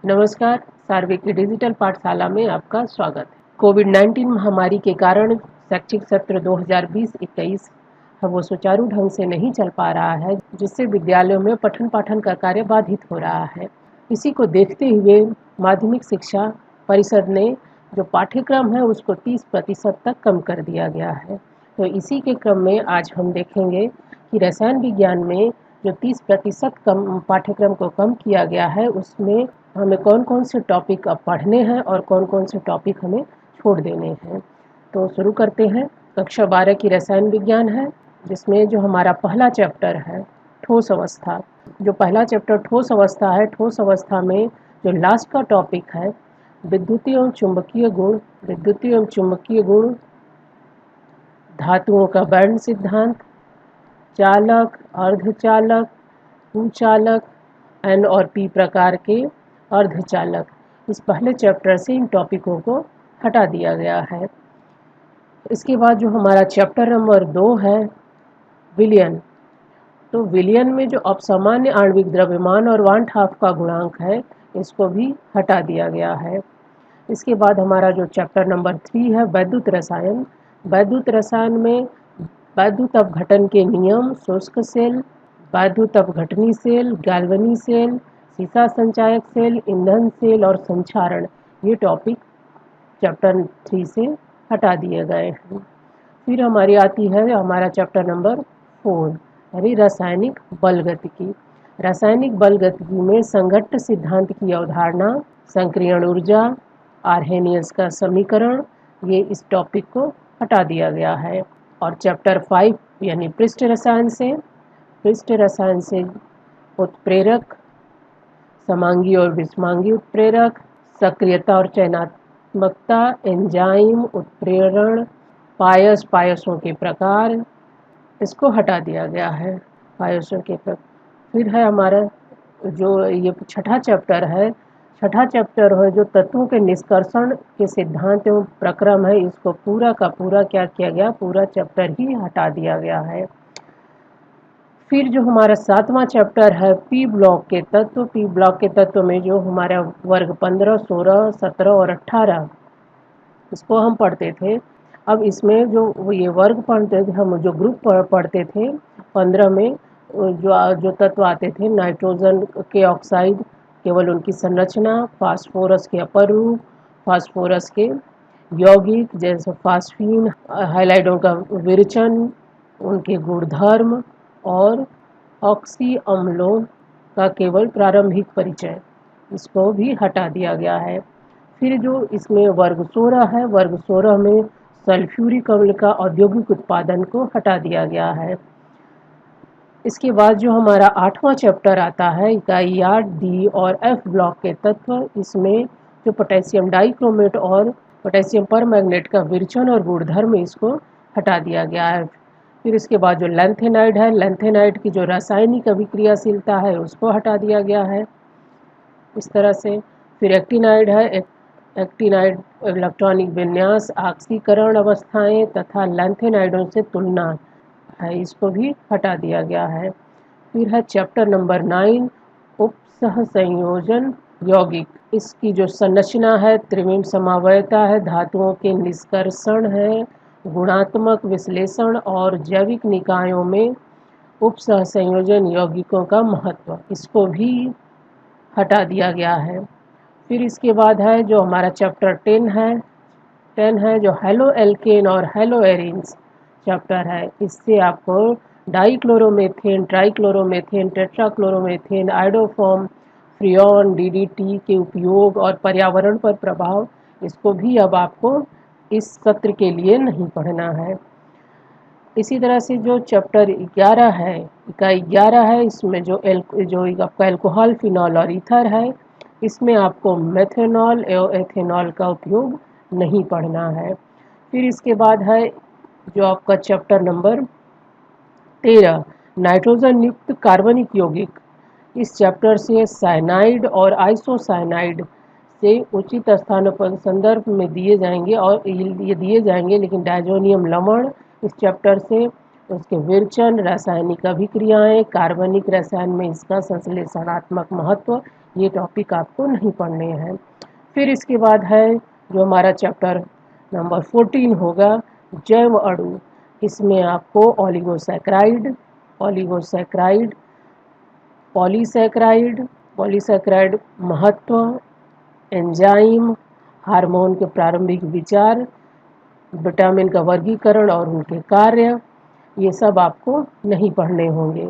नमस्कार, सार्विक डिजिटल पाठशाला में आपका स्वागत है। कोविड-19 महामारी के कारण शैक्षिक सत्र 2020-21 वो सुचारू ढंग से नहीं चल पा रहा है, जिससे विद्यालयों में पठन-पाठन का कार्य बाधित हो रहा है। इसी को देखते हुए माध्यमिक शिक्षा परिषद ने जो पाठ्यक्रम है उसको 30% तक कम कर दिया गया है। तो इसी के क्रम में आज हम देखेंगे कि रसायन विज्ञान में जो 30% कम पाठ्यक्रम को कम किया गया है, उसमें हमें कौन-कौन से टॉपिक अब पढ़ने हैं और कौन-कौन से टॉपिक हमें छोड़ देने हैं। तो शुरू करते हैं। कक्षा 12 की रसायन विज्ञान है, जिसमें जो हमारा पहला चैप्टर है ठोस अवस्था। जो पहला चैप्टर ठोस अवस्था है, ठोस अवस्था में जो लास्ट का टॉपिक है विद्युतीय एवं चुंबकीय गुण, विद्युतीय एवं चुंबकीय गुण, धातुओं का बर्न सिद्धांत, चालक, अर्धचालक, कुचालक, एन और पी प्रकार के अर्धचालक। इस पहले चैप्टर से इन टॉपिकों को हटा दिया गया है। इसके बाद जो हमारा चैप्टर नंबर 2 है विलयन, तो विलयन में जो अपसामान्य आणविक द्रव्यमान और वान हाफ का गुणांक है, इसको भी हटा दिया गया है। इसके बाद हमारा जो चैप्टर नंबर 3 है वैद्युत रसायन, वैद्युत रसायन में वैद्युत अपघटन के नियम, शुष्क सेल, वैद्युत अपघटनी सेल, गैल्वनी सेल, सीसा संचायक सेल, ईंधन सेल और संक्षारण, ये टॉपिक चैप्टर 3 से हटा दिए गए हैं। फिर हमारी आती है हमारा चैप्टर नंबर 4 यानी रासायनिक बलगतिकी। रासायनिक बलगतिकी में संघट्ट सिद्धांत की अवधारणा, संक्रियण ऊर्जा, आर्हेनियस का समीकरण, ये इस टॉपिक को हटा दिया गया है। और चैप्टर 5 यानी पृष्ठ रसायन से उत्प्रेरक, समांगी और विषमांगी उत्प्रेरक, सक्रियता और चयनात्मकता, एंजाइम, उत्प्रेरण, पायसों के प्रकार, इसको हटा दिया गया है। पायसों के प्रकार। फिर है हमारा जो ये छठा चैप्टर है, छठा चैप्टर है जो तत्वों के निष्कर्षण के सिद्धांत एवं प्रक्रम है, इसको पूरा का पूरा क्या किया गया, पूरा चैप्टर ही हटा दिया गया है। फिर जो हमारा 7वां चैप्टर है पी ब्लॉक के तत्व, पी ब्लॉक के तत्व में जो हमारा वर्ग 15, 16, 17 और 18 इसको हम पढ़ते थे। अब इसमें जो ये वर्ग पढ़ते थे, हम जो ग्रुप पढ़ते थे 15 में जो तत्व आते थे, नाइट्रोजन के ऑक्साइड, केवल उनकी संरचना, फास्फोरस के अपर रूप, फास्फोरस के यौगिक जैसे फास्फीन, हाइलाइडों का विरचन, उनके गुणधर्म और ऑक्सी अम्लों का केवल प्रारंभिक परिचय, इसको भी हटा दिया गया है। फिर जो इसमें वर्ग 16 है, वर्ग 16 में सल्फ्यूरिक अम्ल का औद्योगिक उत्पादन को हटा दिया गया है। इसके बाद जो हमारा 8वां चैप्टर आता है इकाई 8 डी और एफ ब्लॉक के तत्व, इसमें जो पोटेशियम डाइक्रोमेट और पोटेशियम परमैंगनेट का विरचन और गुणधर्म, इसको हटा दिया गया है। फिर इसके बाद जो लैंथेनाइड है, लैंथेनाइड की जो रासायनिक अभिक्रियाशीलता है उसको हटा दिया गया है इस तरह से। फिर एक्टिनाइड है, एक्टिनाइड इलेक्ट्रॉनिक विन्यास, ऑक्सीकरण अवस्थाएं तथा लैंथेनाइडों से तुलना है, इसको भी हटा दिया गया है। फिर है चैप्टर नंबर 9 उपसह संयोजन यौगिक, इसकी जो संरचना है, त्रिविम समावयता है, धातुओं के निष्कर्षण है, गुणात्मक विश्लेषण और जैविक निकायों में उपसह संयोजन यौगिकों का महत्व, इसको भी हटा दिया गया है। फिर इसके बाद है जो हमारा चैप्टर 10 है जो हेलो एल्केन और हेलो एरिन्स चैप्टर है। इससे आपको dichloromethane, trichloromethane, tetrachloromethane, iodoform, freon, DDT के उपयोग और पर्यावरण पर प्रभाव, इसको भी अब आपको इस सत्र के लिए नहीं पढ़ना है। इसी तरह से जो चैप्टर 11 है, इकाई 11 है, इसमें जो आपका एल्कोहल, फिनॉल और ईथर है, इसमें आपको मेथेनॉल एवं एथेनॉल का उपयोग नहीं पढ़ना है। फिर इसके बाद है जो आपका चैप्टर नंबर 13 नाइट्रोजन युक्त कार्बनिक यौगिक, इस चैप्टर से साइनाइड और आइसोसाइनाइड से उचित स्थानों पर संदर्भ में दिए जाएंगे और ये दिए जाएंगे, लेकिन डायजोनियम लवण इस चैप्टर से उसके विरचन, रासायनिक अभिक्रियाएं, कार्बनिक रसायन में इसका संश्लेषणात्मक महत्व, ये टॉपिक आपको नहीं पढ़ने हैं। फिर इसके बाद है जो हमारा चैप्टर नंबर 14 होगा, जैव अणु। इसमें आपको ओलिगोसैकराइड, ओलिगोसैकराइड, पॉलीसैकराइड, पॉलीसैकराइड महत्व, एंजाइम, हार्मोन के प्रारंभिक विचार, विटामिन का वर्गीकरण और उनके कार्य, ये सब आपको नहीं पढ़ने होंगे।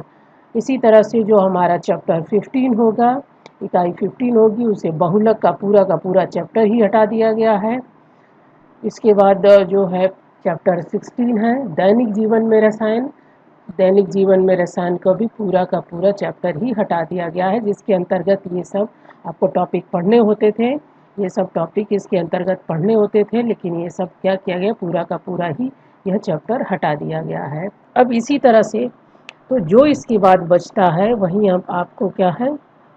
इसी तरह से जो हमारा चैप्टर 15 होगा, इकाई 15 होगी, उसे बहुलक का पूरा चैप्टर ही हटा दिया गया है। इसके बाद जो है चैप्टर 16 है, दैनिक जीवन में रसायन। दैनिक जीवन में रसायन का भी पूरा का पूरा चैप्टर ही हटा दिया गया है, जिसके अंतर्गत ये सब आपको टॉपिक पढ़ने होते थे। ये सब टॉपिक इसके अंतर्गत पढ़ने होते थे, लेकिन ये सब क्या किया गया, पूरा का पूरा ही यह चैप्टर हटा दिया गया है। अब इसी तरह से तो जो इसके बाद बचता है वही अब आपको क्या है,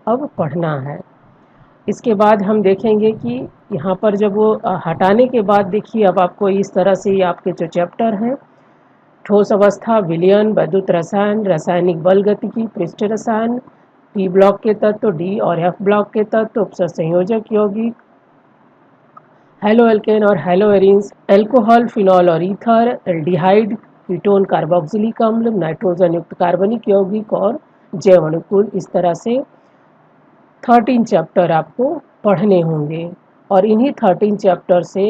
अब पढ़ना है। इसके बाद हम देखेंगे कि यहाँ पर जब वो हटाने के बाद देखिए अब आपको इस तरह से आपके जो चैप्टर हैं, ठोस अवस्था, विलयन, वैद्युत रसायन, रासायनिक बल गतिकी, पृष्ठ रसायन, पी ब्लॉक के तत्व, डी और एफ ब्लॉक के तत्व, उपसंयोजक यौगिक, हेलो एल्केन और हेलो एरिन्स, एल्कोहल, फिनॉल और ईथर, एल्डिहाइड, कीटोन, कार्बोक्सिलिक अम्ल, नाइट्रोजन युक्त कार्बनिक यौगिक और जैव अनुकूल। इस तरह से 13 चैप्टर आपको पढ़ने होंगे और इन्हीं 13 चैप्टर से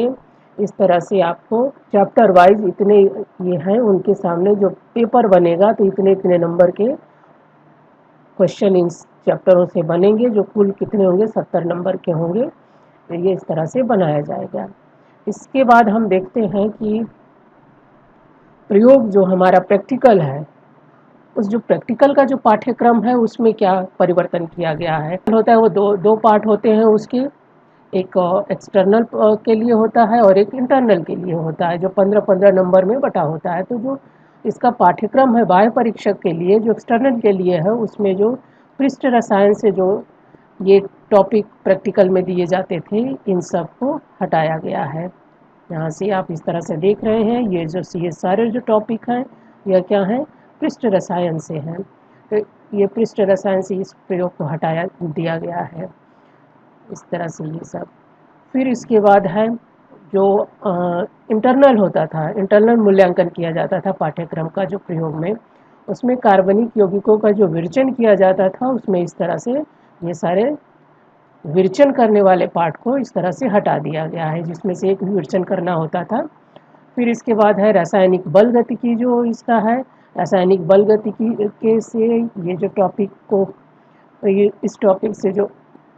इस तरह से आपको चैप्टर वाइज इतने ये हैं, उनके सामने जो पेपर बनेगा तो इतने इतने नंबर के क्वेश्चन इन चैप्टरों से बनेंगे, जो कुल कितने होंगे, 70 नंबर के होंगे। तो ये इस तरह से बनाया जाएगा। इसके बाद हम देखते हैं कि प्रयोग जो हमारा प्रैक्टिकल है, उस जो प्रैक्टिकल का जो पाठ्यक्रम है उसमें क्या परिवर्तन किया गया है होता है। वो दो पार्ट होते हैं उसके, एक एक्सटर्नल के लिए होता है और एक इंटरनल के लिए होता है, जो 15-15 नंबर में बटा होता है। तो जो इसका पाठ्यक्रम है बाह्य परीक्षक के लिए, जो एक्सटर्नल के लिए है, उसमें जो पृष्ठ रसायन से जो ये टॉपिक प्रैक्टिकल में दिए जाते थे, इन सब को हटाया गया है। यहाँ से आप इस तरह से देख रहे हैं, ये सारे जो टॉपिक हैं यह क्या है, पृष्ठ रसायन से हैं। तो ये पृष्ठ रसायन से इस प्रयोग को हटाया दिया गया है, इस तरह से ये सब। फिर इसके बाद है जो इंटरनल होता था, इंटरनल मूल्यांकन किया जाता था पाठ्यक्रम का जो प्रयोग में, उसमें कार्बनिक यौगिकों का जो विरचन किया जाता था, उसमें इस तरह से ये सारे विरचन करने वाले पार्ट को इस तरह से हटा दिया गया है, जिसमें से एक विरचन करना होता था। फिर इसके बाद है रासायनिक बल गतिकी, जो इसका है रासायनिक बल गतिकी के से ये जो टॉपिक को, ये इस टॉपिक से जो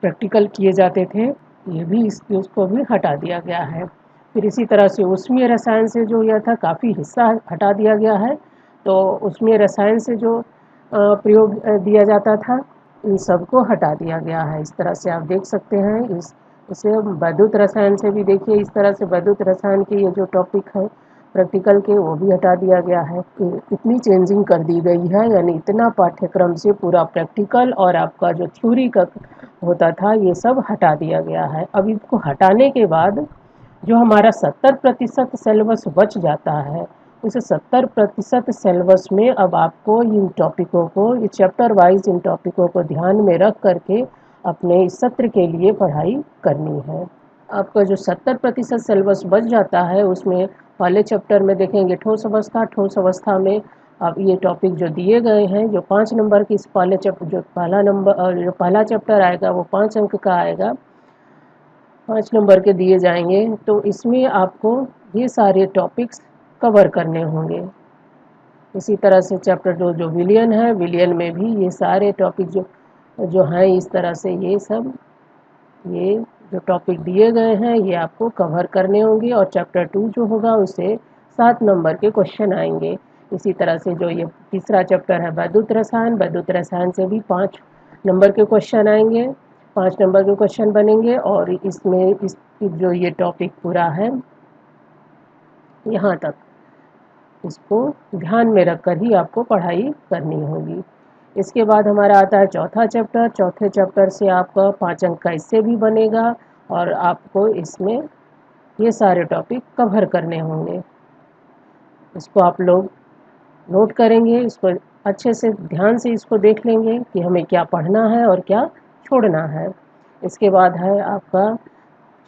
प्रैक्टिकल किए जाते थे, ये भी उसको भी हटा दिया गया है। फिर इसी तरह से ऊष्मीय रसायन से जो यह था, काफ़ी हिस्सा हटा दिया गया है। तो ऊष्मीय रसायन से जो प्रयोग दिया जाता था, इन सबको हटा दिया गया है। इस तरह से आप देख सकते हैं। इसे वैद्युत रसायन से भी देखिए, इस तरह से वैद्युत रसायन के ये जो टॉपिक है प्रैक्टिकल के, वो भी हटा दिया गया है। इतनी चेंजिंग कर दी गई है, यानी इतना पाठ्यक्रम से पूरा प्रैक्टिकल और आपका जो थ्योरी का होता था, ये सब हटा दिया गया है। अब इसको हटाने के बाद जो हमारा 70% सिलेबस बच जाता है, उस 70% सिलेबस में अब आपको इन टॉपिकों को, इस चैप्टर वाइज इन टॉपिकों को ध्यान में रख करके अपने इस सत्र के लिए पढ़ाई करनी है। आपका जो 70% सिलेबस बच जाता है, उसमें पहले चैप्टर में देखेंगे ठोस अवस्था। ठोस अवस्था में अब ये टॉपिक जो दिए गए हैं, जो 5 नंबर की, इस पहले चैप्टर जो पहला चैप्टर आएगा वो 5 अंक का आएगा, 5 नंबर के दिए जाएंगे। तो इसमें आपको ये सारे टॉपिक्स कवर करने होंगे। इसी तरह से चैप्टर 2 जो विलियन है, विलियन में भी ये सारे टॉपिक जो हैं, इस तरह से ये सब ये जो टॉपिक दिए गए हैं ये आपको कवर करने होंगे। और चैप्टर 2 जो होगा उससे 7 नंबर के क्वेश्चन आएंगे। इसी तरह से जो ये तीसरा चैप्टर है वैद्युत रसायन, वैद्युत रसायन से भी 5 नंबर के क्वेश्चन आएंगे, 5 नंबर के क्वेश्चन बनेंगे। और इसमें इस जो ये टॉपिक पूरा है यहाँ तक, इसको ध्यान में रख कर ही आपको पढ़ाई करनी होगी। इसके बाद हमारा आता है चौथा चैप्टर। चौथे चैप्टर से आपका 5 अंक का इससे भी बनेगा और आपको इसमें ये सारे टॉपिक कवर करने होंगे। इसको आप लोग नोट करेंगे, इसको अच्छे से ध्यान से इसको देख लेंगे कि हमें क्या पढ़ना है और क्या छोड़ना है। इसके बाद है आपका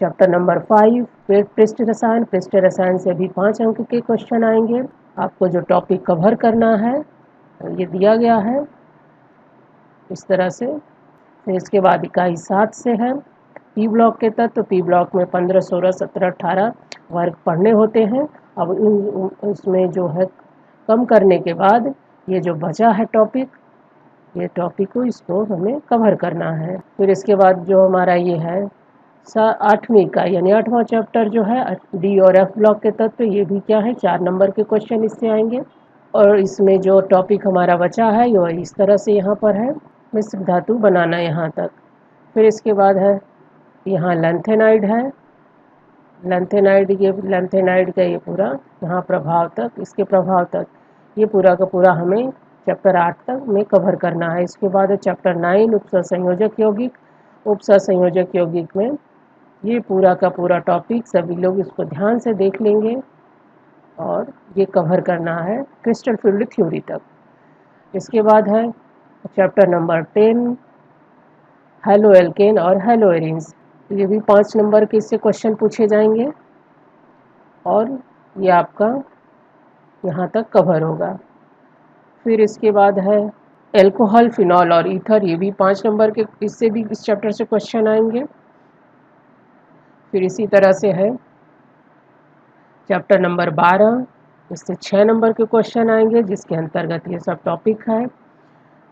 चैप्टर नंबर 5 फिर पृष्ठ रसायन। पृष्ठ रसायन से भी 5 अंक के क्वेश्चन आएंगे। आपको जो टॉपिक कवर करना है ये दिया गया है इस तरह से। फिर इसके बाद इकाई 7 से है पी ब्लॉक के तत्व। पी ब्लॉक में 15, 16, 17, 18 वर्ग पढ़ने होते हैं। अब इसमें जो है कम करने के बाद ये जो बचा है टॉपिक, ये टॉपिक को इसको हमें कवर करना है। फिर इसके बाद जो हमारा ये है 8वीं इकाई यानी 8वां चैप्टर जो है डी और एफ ब्लॉक के तत्व, ये भी क्या है 4 नंबर के क्वेश्चन इससे आएंगे। और इसमें जो टॉपिक हमारा बचा है ये इस तरह से यहाँ पर है मिश्र धातु बनाना यहाँ तक। फिर इसके बाद है यहाँ लेंथेनाइड है। लेंथेनाइड का ये पूरा यहाँ प्रभाव तक, इसके प्रभाव तक ये पूरा का पूरा हमें चैप्टर 8 तक में कवर करना है। इसके बाद है चैप्टर 9 उपसंयोजक यौगिक। उपसंयोजक यौगिक में ये पूरा का पूरा टॉपिक सभी लोग इसको ध्यान से देख लेंगे और ये कवर करना है क्रिस्टल फील्ड थ्योरी तक। इसके बाद है चैप्टर नंबर 10 हेलो एल्केन और हेलो एरिन्स। ये भी 5 नंबर के इससे क्वेश्चन पूछे जाएंगे और ये आपका यहाँ तक कवर होगा। फिर इसके बाद है एल्कोहल, फिनॉल और ईथर। ये भी 5 नंबर के इससे भी इस चैप्टर से क्वेश्चन आएंगे। फिर इसी तरह से है चैप्टर नंबर 12, इससे 6 नंबर के क्वेश्चन आएंगे जिसके अंतर्गत ये सब टॉपिक है।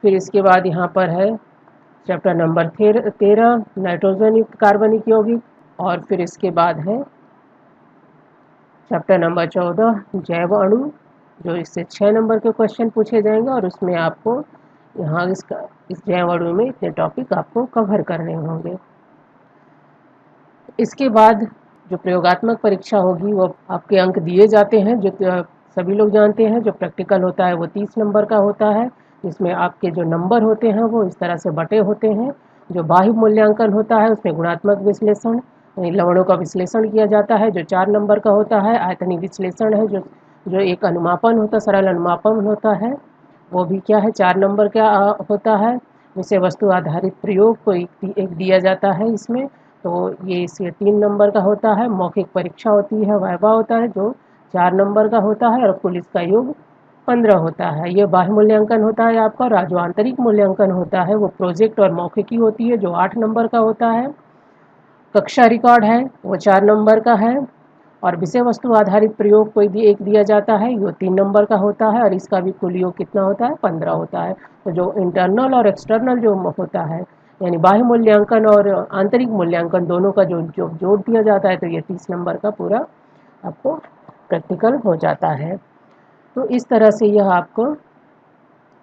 फिर इसके बाद यहाँ पर है चैप्टर नंबर 13 नाइट्रोजन युक्त कार्बनिक यौगिक। और फिर इसके बाद है चैप्टर नंबर 14 जैव अणु, जो इससे 6 नंबर के क्वेश्चन पूछे जाएंगे और उसमें आपको यहाँ इस जैव अणु में इतने टॉपिक आपको कवर करने होंगे। इसके बाद जो प्रयोगात्मक परीक्षा होगी वो आपके अंक दिए जाते हैं, जो सभी लोग जानते हैं। जो प्रैक्टिकल होता है वो 30 नंबर का होता है, जिसमें आपके जो नंबर होते हैं वो इस तरह से बटे होते हैं। जो बाह्य मूल्यांकन होता है उसमें गुणात्मक विश्लेषण लवणों का विश्लेषण किया जाता है जो 4 नंबर का होता है। आयतनीय विश्लेषण है जो एक अनुमापन होता, सरल अनुमापन होता है, वो भी क्या है 4 नंबर का होता है। विषय वस्तु आधारित प्रयोग को एक दिया जाता है इसमें, तो ये इसे 3 नंबर का होता है। मौखिक परीक्षा होती है, वाइवा होता है जो 4 नंबर का होता है और कुल इसका योग 15 होता है। ये बाह्य मूल्यांकन होता है आपका। और जो आंतरिक मूल्यांकन होता है वो प्रोजेक्ट और मौखिकी होती है जो 8 नंबर का होता है। कक्षा रिकॉर्ड है वो 4 नंबर का है और विषय वस्तु आधारित प्रयोग को एक दिया जाता है, ये 3 नंबर का होता है और इसका भी कुल योग कितना होता है 15 होता है। तो जो इंटरनल और एक्सटर्नल जो होता है यानी बाह्य मूल्यांकन और आंतरिक मूल्यांकन दोनों का जो जोड़ दिया जाता है तो ये 30 नंबर का पूरा आपको प्रैक्टिकल हो जाता है। तो इस तरह से यह आपको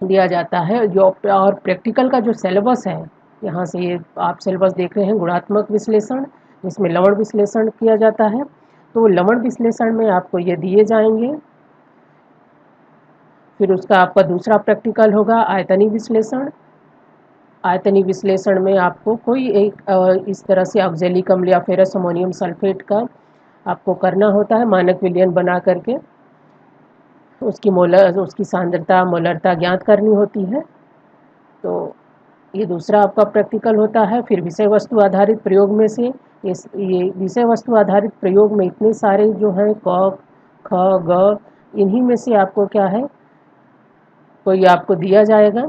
दिया जाता है। जो और प्रैक्टिकल का जो सिलेबस है, यहाँ से ये आप सिलेबस देख रहे हैं गुणात्मक विश्लेषण, जिसमें लवण विश्लेषण किया जाता है। तो लवण विश्लेषण में आपको ये दिए जाएंगे। फिर उसका आपका दूसरा प्रैक्टिकल होगा आयतनीय विश्लेषण। आयतनीय विश्लेषण में आपको कोई एक इस तरह से ऑक्जेलिक अम्ल या फेरस अमोनियम सल्फेट का आपको करना होता है मानक विलयन बना करके उसकी सांद्रता मोलरता ज्ञात करनी होती है। तो ये दूसरा आपका प्रैक्टिकल होता है। फिर विषय वस्तु आधारित प्रयोग में से ये विषय वस्तु आधारित प्रयोग में इतने सारे जो हैं क ख ग, इन्हीं में से आपको क्या है कोई आपको दिया जाएगा,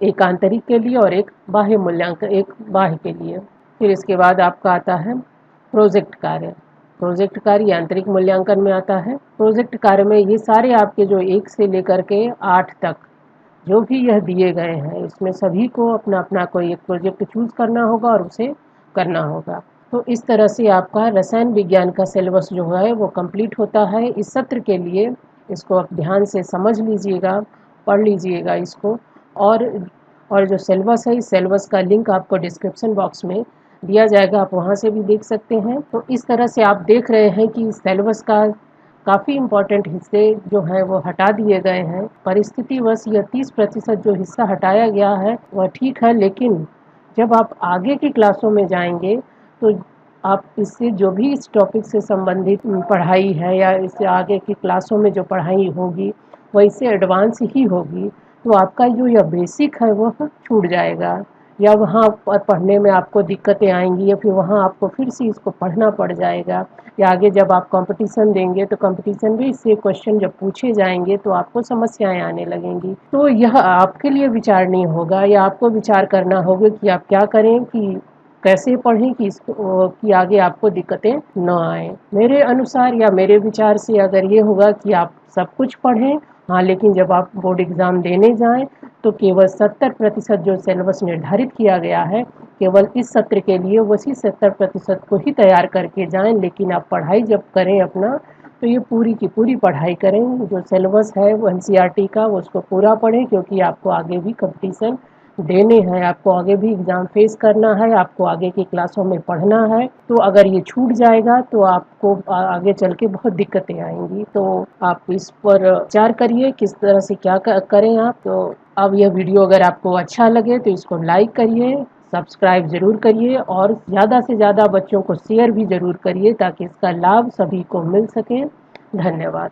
एक आंतरिक के लिए और एक बाह्य मूल्यांकन, एक बाह्य के लिए। फिर इसके बाद आपका आता है प्रोजेक्ट कार्य। प्रोजेक्ट कार्य आंतरिक मूल्यांकन में आता है। प्रोजेक्ट कार्य में ये सारे आपके जो 1 से लेकर के 8 तक जो भी यह दिए गए हैं इसमें सभी को अपना अपना कोई एक प्रोजेक्ट चूज करना होगा और उसे करना होगा। तो इस तरह से आपका रसायन विज्ञान का सिलेबस जो है वो कंप्लीट होता है। इस सत्र के लिए इसको आप ध्यान से समझ लीजिएगा, पढ़ लीजिएगा इसको। और जो सिलेबस है इस सिलेबस का लिंक आपको डिस्क्रिप्शन बॉक्स में दिया जाएगा, आप वहाँ से भी देख सकते हैं। तो इस तरह से आप देख रहे हैं कि सिलेबस का काफ़ी इम्पॉर्टेंट हिस्से जो हैं वो हटा दिए गए हैं। परिस्थितिवश यह 30% जो हिस्सा हटाया गया है वह ठीक है, लेकिन जब आप आगे की क्लासों में जाएंगे तो आप इससे जो भी इस टॉपिक से संबंधित पढ़ाई है या इससे आगे की क्लासों में जो पढ़ाई होगी वह इससे एडवांस ही होगी। तो आपका जो यह बेसिक है वह छूट जाएगा, या वहाँ पर पढ़ने में आपको दिक्कतें आएंगी, या फिर वहाँ आपको फिर से इसको पढ़ना पड़ जाएगा, या आगे जब आप कंपटीशन देंगे तो कंपटीशन में इससे क्वेश्चन जब पूछे जाएंगे तो आपको समस्याएं आने लगेंगी। तो यह आपके लिए विचार नहीं होगा, या आपको विचार करना होगा कि आप क्या करें, कि कैसे पढ़ें कि इसको कि आगे आपको दिक्कतें न आए। मेरे अनुसार या मेरे विचार से अगर ये होगा कि आप सब कुछ पढ़ें, हाँ, लेकिन जब आप बोर्ड एग्ज़ाम देने जाएं तो केवल 70% जो सिलेबस निर्धारित किया गया है, केवल इस सत्र के लिए वही 70% को ही तैयार करके जाएं। लेकिन आप पढ़ाई जब करें अपना, तो ये पूरी की पूरी पढ़ाई करें, जो सिलेबस है वो एनसीईआरटी का वो उसको पूरा पढ़ें, क्योंकि आपको आगे भी कंपटीशन देने हैं, आपको आगे भी एग्ज़ाम फेस करना है, आपको आगे की क्लासों में पढ़ना है। तो अगर ये छूट जाएगा तो आपको आगे चल के बहुत दिक्कतें आएंगी। तो आप इस पर विचार करिए किस तरह से क्या करें आप। तो अब यह वीडियो अगर आपको अच्छा लगे तो इसको लाइक करिए, सब्सक्राइब ज़रूर करिए, और ज़्यादा से ज़्यादा बच्चों को शेयर भी ज़रूर करिए ताकि इसका लाभ सभी को मिल सके। धन्यवाद।